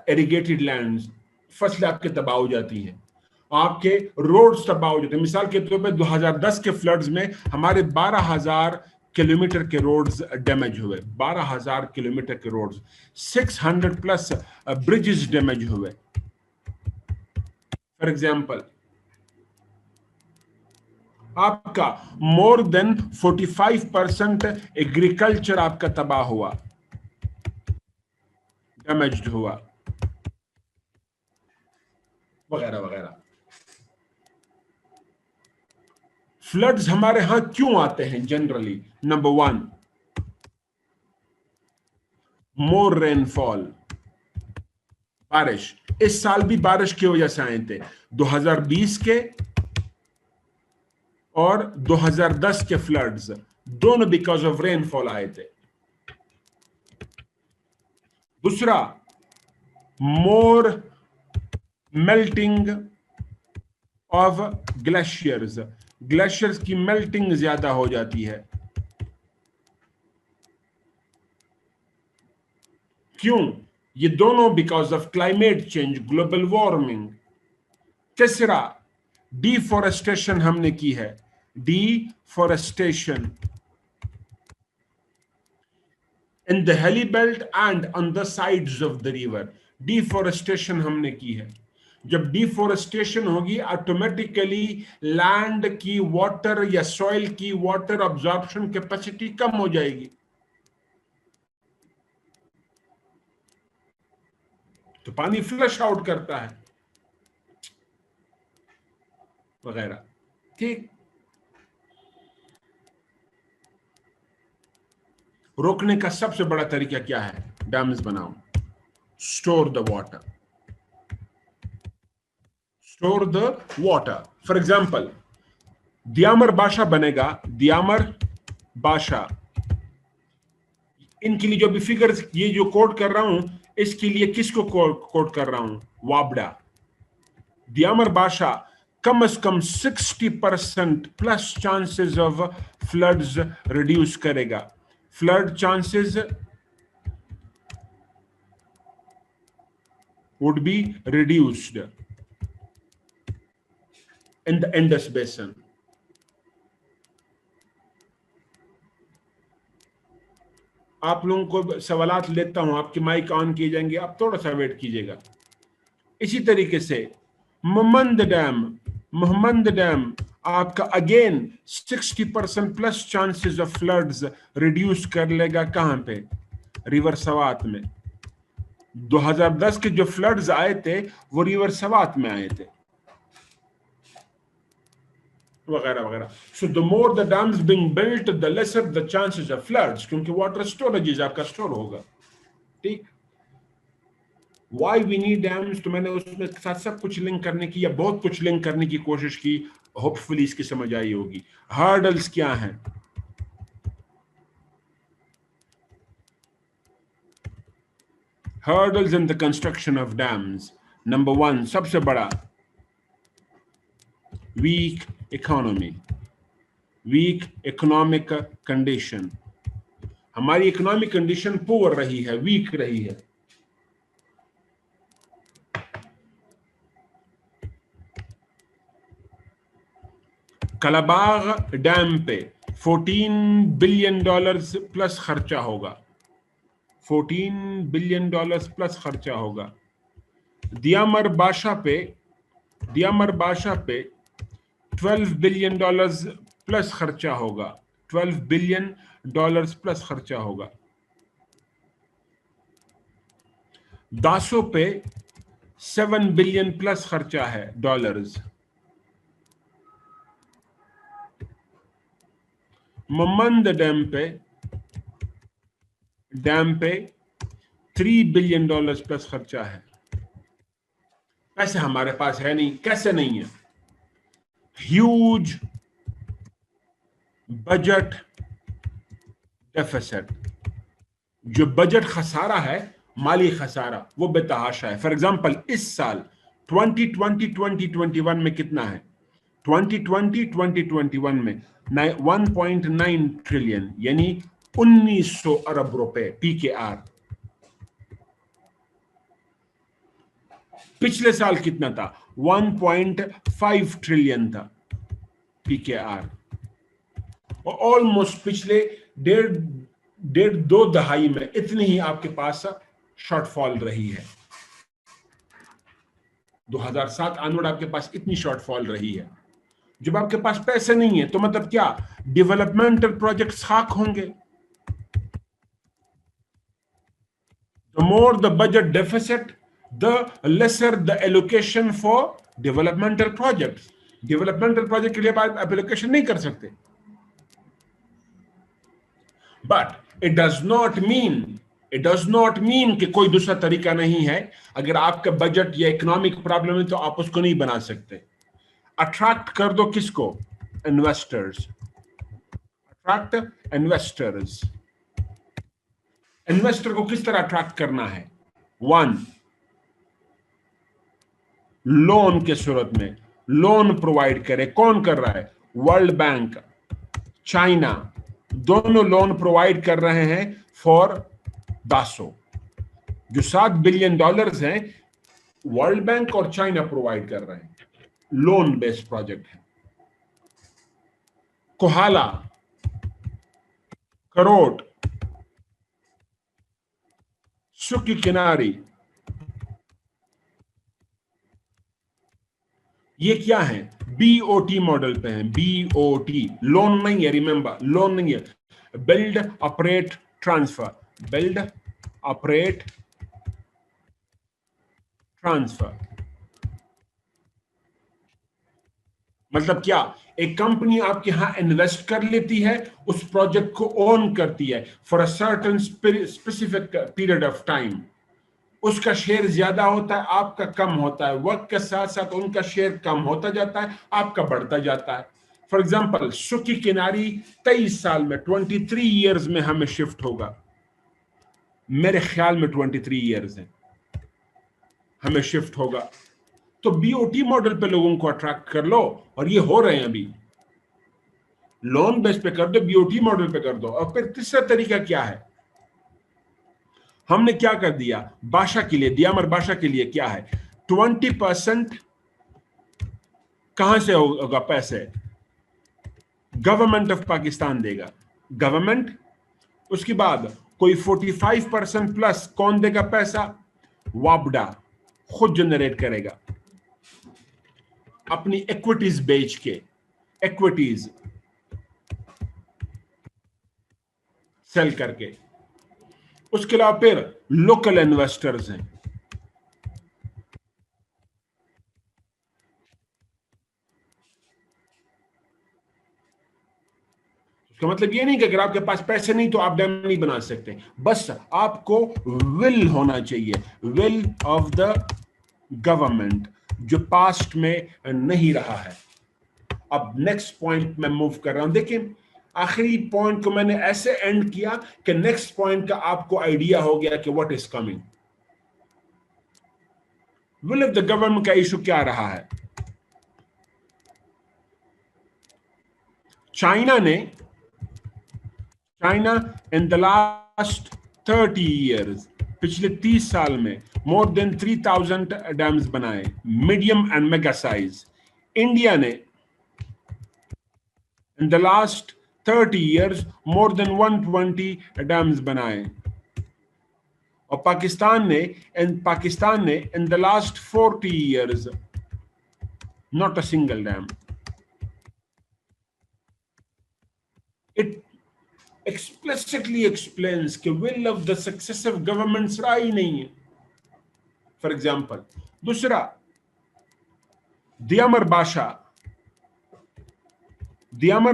इरिगेटेड लैंड्स, फसलें आपके तबाह हो जाती हैं, आपके रोड्स तबाह हो जाते हैं। मिसाल के तौर पे 2010 के फ्लड्स में हमारे 12,000 किलोमीटर के रोड्स डैमेज हुए, 12,000 किलोमीटर के रोड्स, 600 प्लस ब्रिजेस डैमेज हुए। फॉर एग्जाम्पल, आपका मोर देन 45% एग्रीकल्चर आपका तबाह हुआ, डैमेज्ड हुआ, वगैरह वगैरह। फ्लड्स हमारे यहां क्यों आते हैं जनरली? नंबर 1, मोर रेनफॉल, बारिश। इस साल भी बारिश की वजह से आए थे, 2020 के और 2010 के फ्लड्स दोनों बिकॉज ऑफ रेनफॉल आए थे। दूसरा, मोर मेल्टिंग ऑफ ग्लेशियर्स, ग्लेशियर्स की मेल्टिंग ज्यादा हो जाती है। क्यों? ये दोनों because of climate change, global warming. तीसरा, डिफॉरेस्टेशन हमने की है, deforestation in the hilly belt and on the sides of the river, deforestation हमने की है। जब डिफॉरेस्टेशन होगी, ऑटोमेटिकली लैंड की वाटर या सॉइल की वाटर अब्जॉर्प्शन कैपेसिटी कम हो जाएगी, तो पानी फ्लश आउट करता है, वगैरह। ठीक, रोकने का सबसे बड़ा तरीका क्या है? डैम्स बनाओ, store the water, store the water. For example, Diamer Bhasha बनेगा, दियामर बाशा, इनके लिए जो भी फिगर्स ये जो कोड कर रहा हूं, इसके लिए किसको कोड कर रहा हूं? वाबडा। दियामर बाशा कम से कम 60% plus chances of floods reduce करेगा। Flood chances would be reduced in the Indus Basin. आप लोगों को सवालात लेता हूं, आपकी माइक ऑन किए जाएंगे, आप थोड़ा सा वेट कीजिएगा। इसी तरीके से मोहम्मद डैम आपका again 60% plus chances of floods reduce कर लेगा। कहां पे? रिवर सवात में। 2010 के जो फ्लड्स आए थे वो रिवर सवात में आए थे, वगैरह वगैरह। So the more the dams being built, the lesser the chances of floods, क्योंकि वाटर स्टोरेज आपका स्टोर होगा। ठीक, व्हाई वी नीड डैम्स, तो मैंने उसमें साथ सब कुछ लिंक करने की या बहुत कुछ लिंक करने की कोशिश की, होपफुली इसकी समझ आई होगी। हर्डल्स क्या हैं? Hurdles in the construction of dams. Number 1, सबसे बड़ा, weak economy, weak economic condition. हमारी इकोनॉमिक कंडीशन पुअर रही है, वीक रही है। कलाबाग डैम पे $14 बिलियन प्लस खर्चा होगा, $14 बिलियन प्लस खर्चा होगा। दियामर बाशा पे $12 बिलियन प्लस खर्चा होगा, $12 बिलियन प्लस खर्चा होगा। दासो पे $7 बिलियन प्लस खर्चा है डॉलर्स। ममंद डैम पे $3 बिलियन प्लस खर्चा है। पैसे हमारे पास है नहीं, कैसे नहीं है? ह्यूज बजट डेफिसिट, जो बजट खसारा है, माली खसारा, वो बेतहाशा है। फॉर एग्जांपल, इस साल 2020-2021 में कितना है? 2020-2021 में 1.9 ट्रिलियन, यानी 1900 अरब रुपए PKR। पिछले साल कितना था? 1.5 ट्रिलियन था PKR। और ऑलमोस्ट पिछले डेढ़ डेढ़ दो दहाई में इतनी ही आपके पास शॉर्टफॉल रही है। 2007 ऑनवर्ड आपके पास इतनी शॉर्टफॉल रही है। जब आपके पास पैसे नहीं है तो मतलब क्या, डेवलपमेंटल प्रोजेक्ट्स खाक होंगे। The more the budget deficit, the lesser the allocation for developmental projects. Developmental project के लिए आप एप्लीकेशन नहीं कर सकते। But it does not mean कि कोई दूसरा तरीका नहीं है। अगर आपका बजट या इकोनॉमिक प्रॉब्लम है तो आप उसको नहीं बना सकते। अट्रैक्ट कर दो किसको? इन्वेस्टर्स। Attract investors. इन्वेस्टर को किस तरह अट्रैक्ट करना है? वन, लोन के सूरत में लोन प्रोवाइड करे। कौन कर रहा है? वर्ल्ड बैंक, चाइना, दोनों लोन प्रोवाइड कर रहे हैं फॉर दासो। जो $7 बिलियन हैं वर्ल्ड बैंक और चाइना प्रोवाइड कर रहे हैं, लोन बेस्ड प्रोजेक्ट है। कोहाला, करोट, सुकी किनारी, ये क्या है? बीओटी मॉडल पे हैं। बीओटी, लोन नहीं है, रिमेंबर, लोन नहीं है। Build operate transfer, build operate transfer. मतलब क्या? एक कंपनी आपके यहां इन्वेस्ट कर लेती है, उस प्रोजेक्ट को ओन करती है for a certain specific period of time. उसका शेयर ज्यादा होता है, आपका कम होता है। वक्त के साथ साथ उनका शेयर कम होता जाता है, आपका बढ़ता जाता है। फॉर एग्जाम्पल, सुकी किनारी 23 साल में, 23 ईयर्स में हमें शिफ्ट होगा। मेरे ख्याल में 23 ईयर्स है, हमें शिफ्ट होगा। तो बीओटी मॉडल पे लोगों को अट्रैक्ट कर लो, और ये हो रहे हैं अभी। लोन बेस पे कर दो, बीओटी मॉडल पे कर दो। और फिर तीसरा तरीका क्या है? हमने क्या कर दिया बादशाह के लिए, दियामर बादशाह के लिए क्या है? 20% कहां से होगा? पैसे गवर्नमेंट ऑफ पाकिस्तान देगा, गवर्नमेंट। उसके बाद कोई 45% प्लस कौन देगा पैसा? वापडा खुद जनरेट करेगा अपनी इक्विटीज बेच के, इक्विटीज सेल करके। उसके अलावा फिर लोकल इन्वेस्टर्स हैं। इसका मतलब ये नहीं कि अगर आपके पास पैसे नहीं तो आप डैम नहीं बना सकते। बस आपको विल होना चाहिए, विल ऑफ द गवर्नमेंट, जो पास्ट में नहीं रहा है। अब नेक्स्ट पॉइंट में मूव कर रहा हूं। देखिए, आखिरी पॉइंट को मैंने ऐसे एंड किया कि नेक्स्ट पॉइंट का आपको आइडिया हो गया कि what is coming. Will of the government का इशू क्या रहा है? China in the last 30 years, पिछले 30 साल में मोर देन 3000 डैम्स बनाए, medium and mega size. India ने in the last 30 years more than 120 dams बनाए। और पाकिस्तान ने in the last 40 years not a single dam. It explicitly explains कि will of the successive governments रहा ही नहीं है। For example, दूसरा, दियामर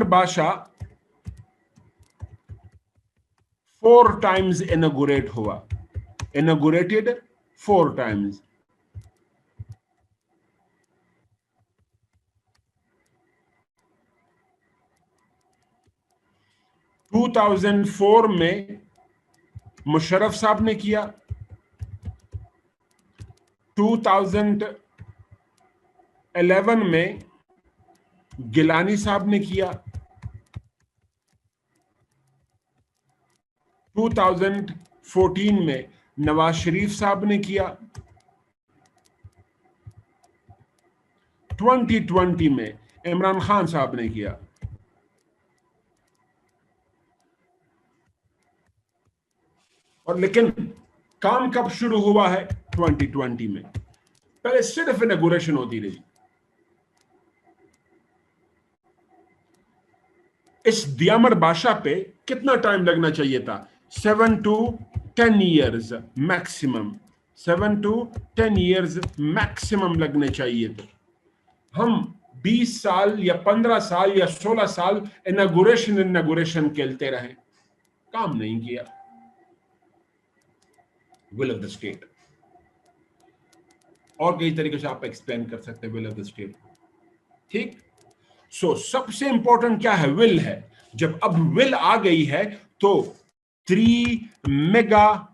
बादशाह 4 times inaugurated 4 times। टू 2004 में मुशर्रफ साहब ने किया, 2011 में गिलानी साहब ने किया, 2014 में नवाज शरीफ साहब ने किया, 2020 में इमरान खान साहब ने किया। और लेकिन काम कब शुरू हुआ है? 2020 में। पहले सिर्फ इनॉग्रेशन होती रही। इस दियामर बादशाह पे कितना टाइम लगना चाहिए था? 7 to 10 years maximum. 7 to 10 years maximum लगने चाहिए थे। हम 20 साल या 15 साल या 16 साल इनॉग्रेशन खेलते रहे, काम नहीं किया। विल ऑफ द स्टेट, और कई तरीके से आप एक्सप्लेन कर सकते हैं विल ऑफ द स्टेट। ठीक। सो सबसे इंपॉर्टेंट क्या है? विल है। जब अब विल आ गई है तो 3 मेगा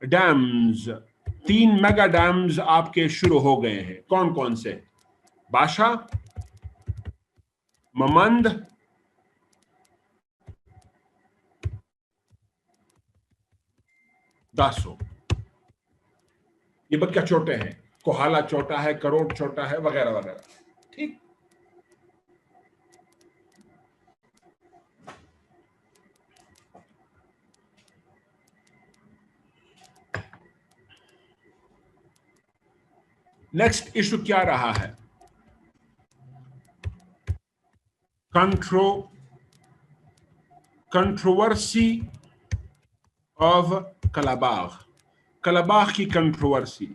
डैम्स, 3 मेगा डैम्स आपके शुरू हो गए हैं। कौन कौन से? बाशा, ममंद, दासो। ये बच्चा छोटे हैं, कोहाला छोटा है, करोड़ छोटा है, वगैरह वगैरह। ठीक। नेक्स्ट इशू क्या रहा है? Controversy of कलाबाग। कलाबाग की कंट्रोवर्सी।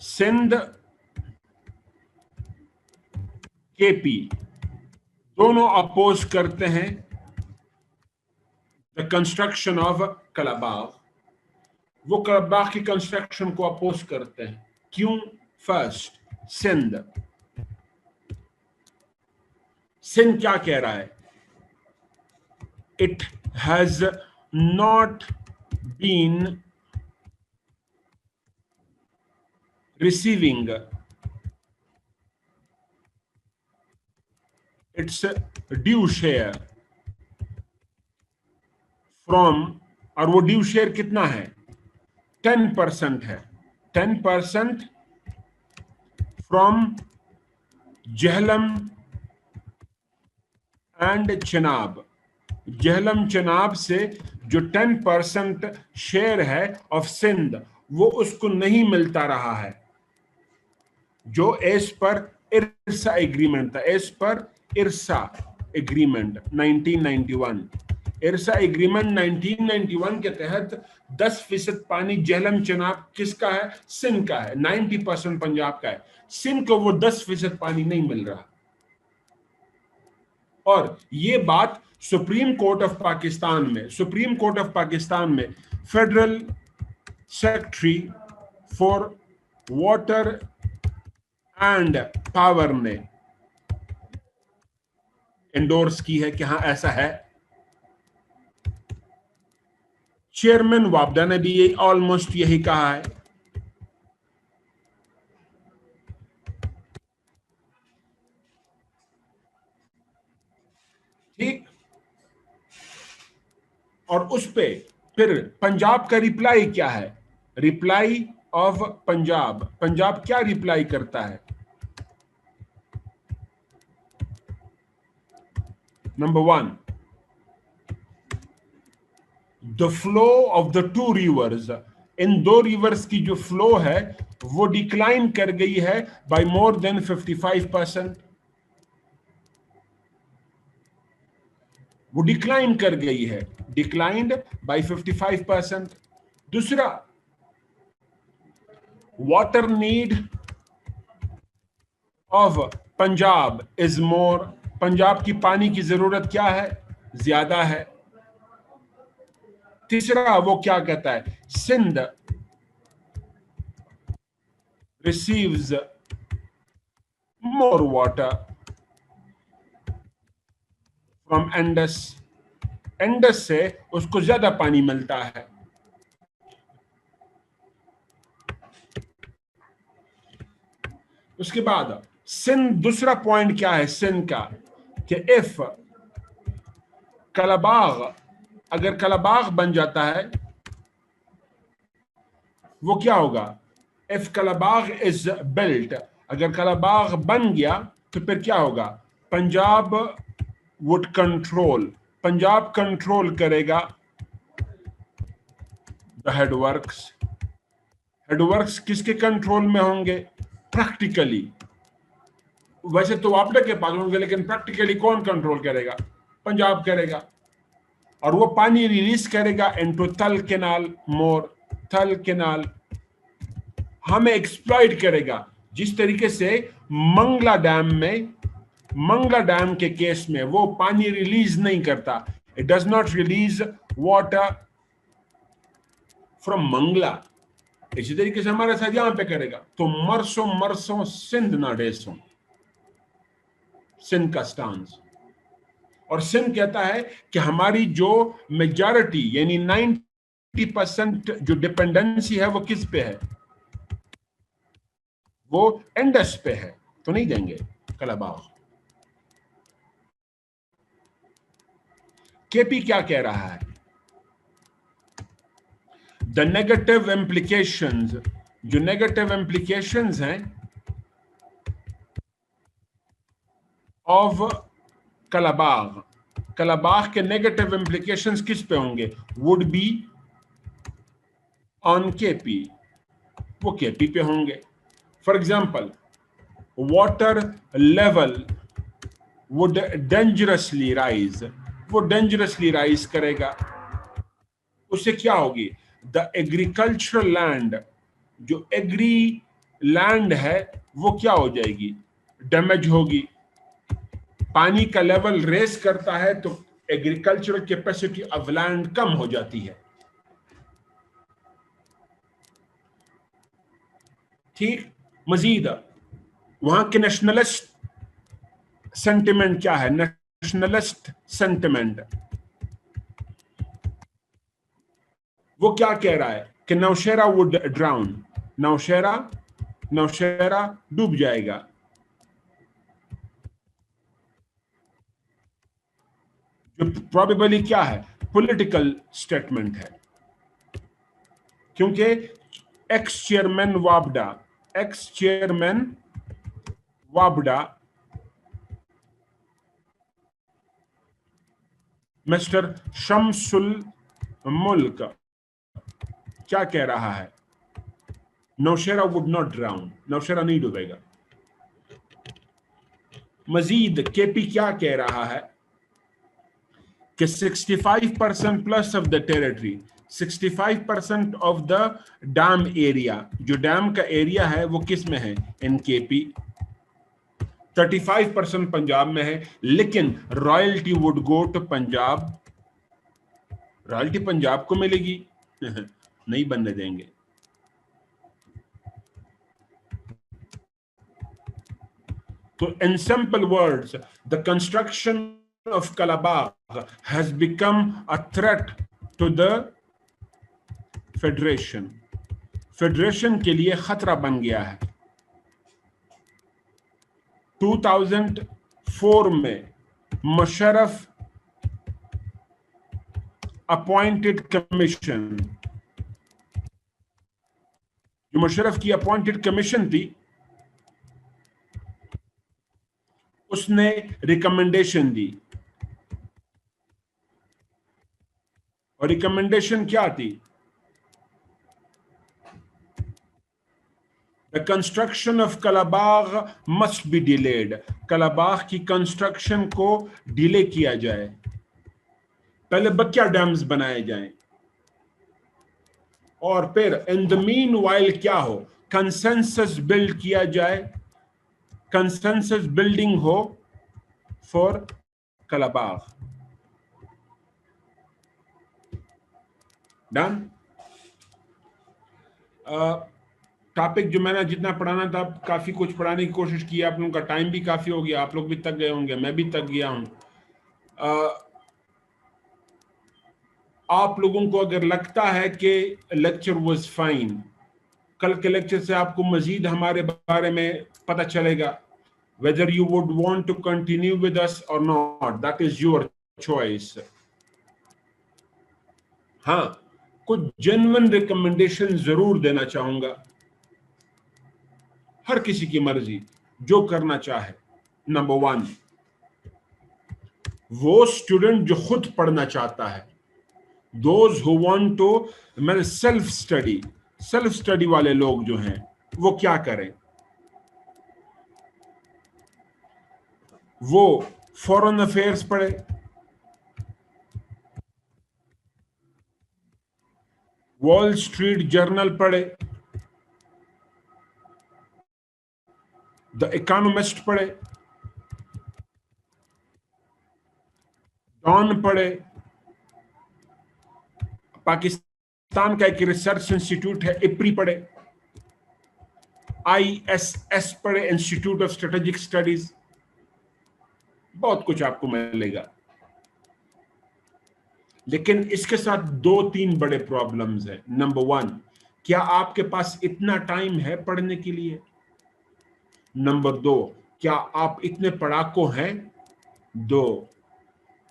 सिंध, केपी दोनों अपोज करते हैं द कंस्ट्रक्शन ऑफ कलाबाग। वो कलाबाग की कंस्ट्रक्शन को अपोज करते हैं। क्यों? फर्स्ट, सिंध क्या कह रहा है? It has not been receiving its due share from, और वो ड्यू शेयर कितना है? 10% है। 10% फ्रॉम जहलम एंड चनाब। जहलम चनाब से जो 10% शेयर है ऑफ सिंध, वो उसको नहीं मिलता रहा है, जो एज पर इरसा एग्रीमेंट था। As per इरसा agreement 1991। इरसा एग्रीमेंट 1991 के तहत 10% पानी जहलम चनाब किसका है? सिंध का है। 90% पंजाब का है। सिंध को वो 10% पानी नहीं मिल रहा। और ये बात सुप्रीम कोर्ट ऑफ पाकिस्तान में federal secretary for water and power ने एंडोर्स की है कि हां ऐसा है। चेयरमैन वाबदा ने भी ऑलमोस्ट यही कहा है। ठीक। और उस पे फिर पंजाब का रिप्लाई क्या है? रिप्लाई ऑफ पंजाब क्या रिप्लाई करता है? Number 1, the flow of the 2 reverse. In 2 reverse की जो फ्लो है वो डिक्लाइन कर गई है बाय मोर देन 55%। वो डिक्लाइन कर गई है, डिक्लाइंड बाय 55%। दूसरा, water need of Punjab is more. Punjab की पानी की जरूरत क्या है? ज्यादा है। तीसरा, वो क्या कहता है? Sindh receives more water from Indus. Indus से उसको ज्यादा पानी मिलता है। उसके बाद सिंध, दूसरा पॉइंट क्या है सिंध का? कि इफ कलाबाग, अगर कलाबाग बन जाता है, वो क्या होगा? इफ कलाबाग इज बिल्ट, अगर कलाबाग बन गया तो फिर क्या होगा? Punjab would control, Punjab control करेगा the headworks. हेडवर्क्स किसके कंट्रोल में होंगे? प्रैक्टिकली वैसे तो वापडा के पास होंगे, लेकिन प्रैक्टिकली कौन कंट्रोल करेगा? पंजाब करेगा। और वो पानी रिलीज करेगा इनटू थल कैनाल, मोर थल कैनाल, हमें एक्सप्लॉइट करेगा। जिस तरीके से मंगला डैम में, मंगला डैम के केस में वो पानी रिलीज नहीं करता, it does not release water from Mangla, इसी तरीके से हमारे साथ यहां पे करेगा। तो मरसों मरसों सिंध ना डेसों, सिंध का स्टांस। और सिंध कहता है कि हमारी जो मेजॉरिटी यानी 90% जो डिपेंडेंसी है वो किस पे है? वो इंडस पे है, तो नहीं देंगे कलाबाग। केपी क्या कह रहा है? द नेगेटिव इम्प्लीकेशंस, जो नेगेटिव इम्प्लीकेशंस हैं ऑफ कलाबाग, कलाबाग के नेगेटिव इम्प्लीकेशंस किस पे होंगे? वुड बी ऑन केपी, वो केपी पे होंगे। For example, water level would dangerously rise, वो डेंजरसली राइज करेगा। उससे क्या होगी? द एग्रीकल्चरल लैंड, जो एग्री लैंड है वो क्या हो जाएगी? डैमेज होगी। पानी का लेवल रेस करता है तो एग्रीकल्चरल कैपेसिटी ऑफ लैंड कम हो जाती है। ठीक। मजीद वहां के नेशनलिस्ट सेंटिमेंट क्या है? नेशनलिस्ट सेंटिमेंट वो क्या कह रहा है कि नौशेरा वुड ड्राउन, नौशेरा डूब जाएगा। जो प्रोबेबली क्या है? पॉलिटिकल स्टेटमेंट है, क्योंकि एक्स चेयरमैन वाबडा मिस्टर शम्सुल मुल्क क्या कह रहा है? Nowshera would not drown, Nowshera नहीं डूबेगा। मजीद केपी क्या कह रहा है कि 65% plus of the territory, 65% of the dam area, जो डैम का एरिया है वो किस में है? इन केपी। 35% पंजाब में है, लेकिन royalty would go to Punjab, royalty Punjab को मिलेगी। नहीं बनने देंगे। तो in simple words, the construction of Kalabagh has become a threat to the Federation. Federation के लिए खतरा बन गया है। 2004 में मुशर्रफ अपॉइंटेड कमीशन, जो मुशर्रफ की अपॉइंटेड कमीशन थी, उसने रिकमेंडेशन दी। और रिकमेंडेशन क्या थी? The construction of Kalabagh must be delayed, Kalabagh की कंस्ट्रक्शन को डिले किया जाए। पहले बक्या डैम्स बनाए जाएं और फिर इन द मीन वाइल क्या हो? कंसेंसस बिल्ड किया जाए, कंसेंसस बिल्डिंग हो फॉर कलाबाग। डन। टॉपिक जो मैंने जितना पढ़ाना था काफी कुछ पढ़ाने की कोशिश की। आप लोगों का टाइम भी काफी हो गया, आप लोग भी थक गए होंगे, मैं भी थक गया हूं। आप लोगों को अगर लगता है कि लेक्चर वाज फाइन, कल के लेक्चर से आपको मजीद हमारे बारे में पता चलेगा। Whether you would want to continue with us और not, that is your choice. हाँ, कुछ जेन्युइन रिकमेंडेशन जरूर देना चाहूंगा। हर किसी की मर्जी जो करना चाहे। नंबर 1, वो स्टूडेंट जो खुद पढ़ना चाहता है, दोज हु वांट टू, मैंने सेल्फ स्टडी वाले लोग जो हैं वो क्या करें? वो फॉरेन अफेयर्स पढ़े, वॉल स्ट्रीट जर्नल पढ़े, द इकोनॉमिस्ट पढ़े, डॉन पढ़े, पाकिस्तान का एक रिसर्च इंस्टीट्यूट है इप्री पढ़े, ISS पढ़े, इंस्टीट्यूट ऑफ स्ट्रेटेजिक स्टडीज, बहुत कुछ आपको मिलेगा। लेकिन इसके साथ 2-3 बड़े प्रॉब्लम्स हैं। नंबर 1, क्या आपके पास इतना टाइम है पढ़ने के लिए? नंबर 2, क्या आप इतने पढ़ाकू हैं? 2,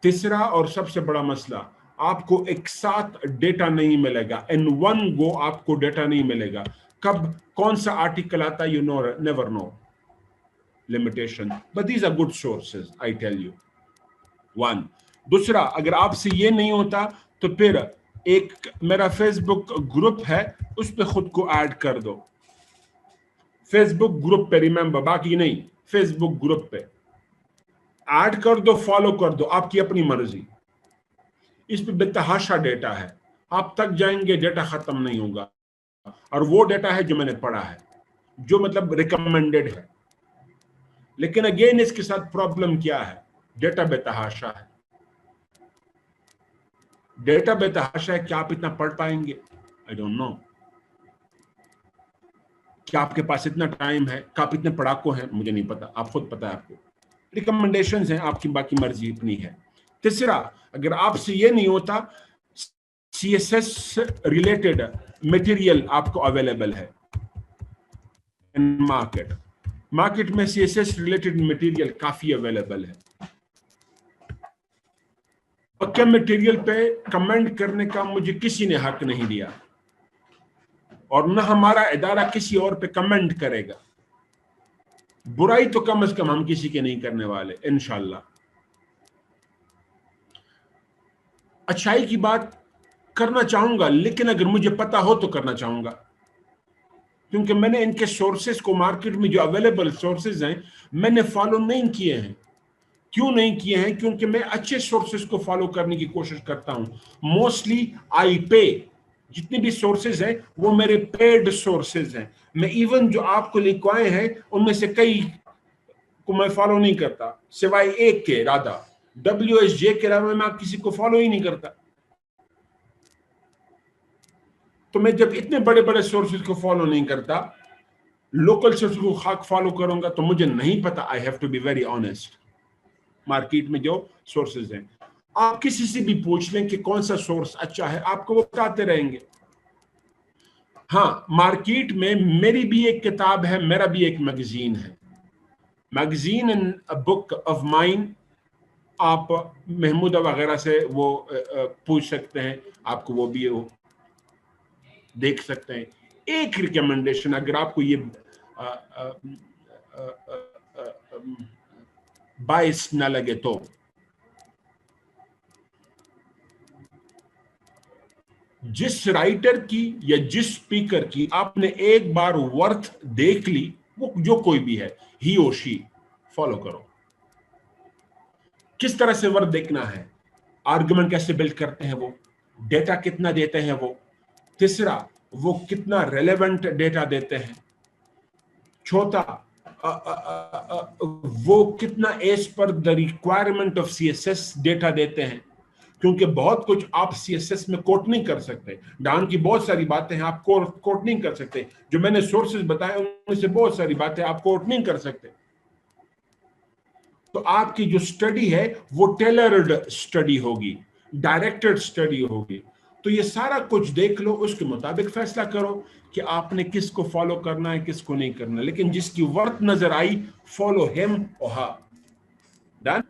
तीसरा और सबसे बड़ा मसला, आपको एक साथ डेटा नहीं मिलेगा, इन वन गो आपको डेटा नहीं मिलेगा। कब कौन सा आर्टिकल आता है, you know, never know, limitation, but these are good sources, I tell you. 1, दूसरा, अगर आपसे ये नहीं होता तो फिर एक मेरा फेसबुक ग्रुप है, उस पर खुद को ऐड कर दो, फेसबुक ग्रुप पे, रिमेंबर, बाकी नहीं, फेसबुक ग्रुप पे ऐड कर दो, फॉलो कर दो, आपकी अपनी मर्जी। इस पे बेतहाशा डेटा है, आप तक जाएंगे डेटा खत्म नहीं होगा, और वो डेटा है जो मैंने पढ़ा है, जो मतलब रिकमेंडेड है। लेकिन अगेन इसके साथ प्रॉब्लम क्या है? डेटा बेतहाशा है, डेटा बेतहाशा है। क्या आप इतना पढ़ पाएंगे? I don't know. क्या आपके पास इतना टाइम है? क्या आप इतने पढ़ाकू हैं? मुझे नहीं पता, आप खुद पता है आपको। रिकमेंडेशंस हैं आपकी, बाकी मर्जी अपनी है। तीसरा, अगर आपसे ये नहीं होता, CSS रिलेटेड मटेरियल आपको अवेलेबल है इन मार्केट में, CSS रिलेटेड मटेरियल काफी अवेलेबल है। पक्के मटेरियल पे कमेंट करने का मुझे किसी ने हक नहीं दिया, और न हमारा इदारा किसी और पे कमेंट करेगा। बुराई तो कम से कम हम किसी के नहीं करने वाले, इंशाल्लाह। अच्छाई की बात करना चाहूंगा, लेकिन अगर मुझे पता हो तो करना चाहूंगा, क्योंकि मैंने इनके सोर्सेज को, मार्केट में जो अवेलेबल सोर्सेज हैं, मैंने फॉलो नहीं किए हैं। क्यों नहीं किए हैं? क्योंकि मैं अच्छे सोर्सेज को फॉलो करने की कोशिश करता हूं। मोस्टली आई पे, जितने भी सोर्सेज हैं वो मेरे पेड सोर्सेज हैं। मैं इवन जो आपको लिखवाए हैं उनमें से कई को मैं फॉलो नहीं करता, सिवाय एक के, राधा WSJ के अलावा मैं किसी को फॉलो ही नहीं करता। तो मैं जब इतने बड़े बड़े सोर्सेज को फॉलो नहीं करता, लोकल सोर्सेज को खाक फॉलो करूंगा तो मुझे नहीं पता। I have to be very honest. Market में जो सोर्सेज हैं, आप किसी से भी पूछ लें कि कौन सा सोर्स अच्छा है, आपको वो बताते रहेंगे। हाँ, मार्केट में मेरी भी एक किताब है, मेरा भी एक मैगजीन है, magazine and a book of mine. आप महमूदा वगैरह से वो पूछ सकते हैं, आपको वो भी वो देख सकते हैं। एक रिकमेंडेशन, अगर आपको ये बाइस ना लगे तो, जिस राइटर की या जिस स्पीकर की आपने एक बार वर्थ देख ली, वो जो कोई भी है, ही और शी, फॉलो करो। किस तरह से वर्थ देखना है, आर्गुमेंट कैसे बिल्ड करते हैं वो, डेटा कितना देते हैं वो, तीसरा वो कितना रेलेवेंट डेटा देते हैं, चौथा वो कितना as per the requirement of CSS data देते हैं। क्योंकि बहुत कुछ आप CSS में कोट नहीं कर सकते, डाउन की बहुत सारी बातें हैं आप कोट नहीं कर सकते, जो मैंने सोर्सेज बताए उनमें से बहुत सारी बातें आप कोट नहीं कर सकते। तो आपकी जो स्टडी है वो टेलर्ड स्टडी होगी, डायरेक्टेड स्टडी होगी। तो ये सारा कुछ देख लो, उसके मुताबिक फैसला करो कि आपने किसको फॉलो करना है, किसको नहीं करना। लेकिन जिसकी वर्थ नजर आई, फॉलो हिम और हर। डन।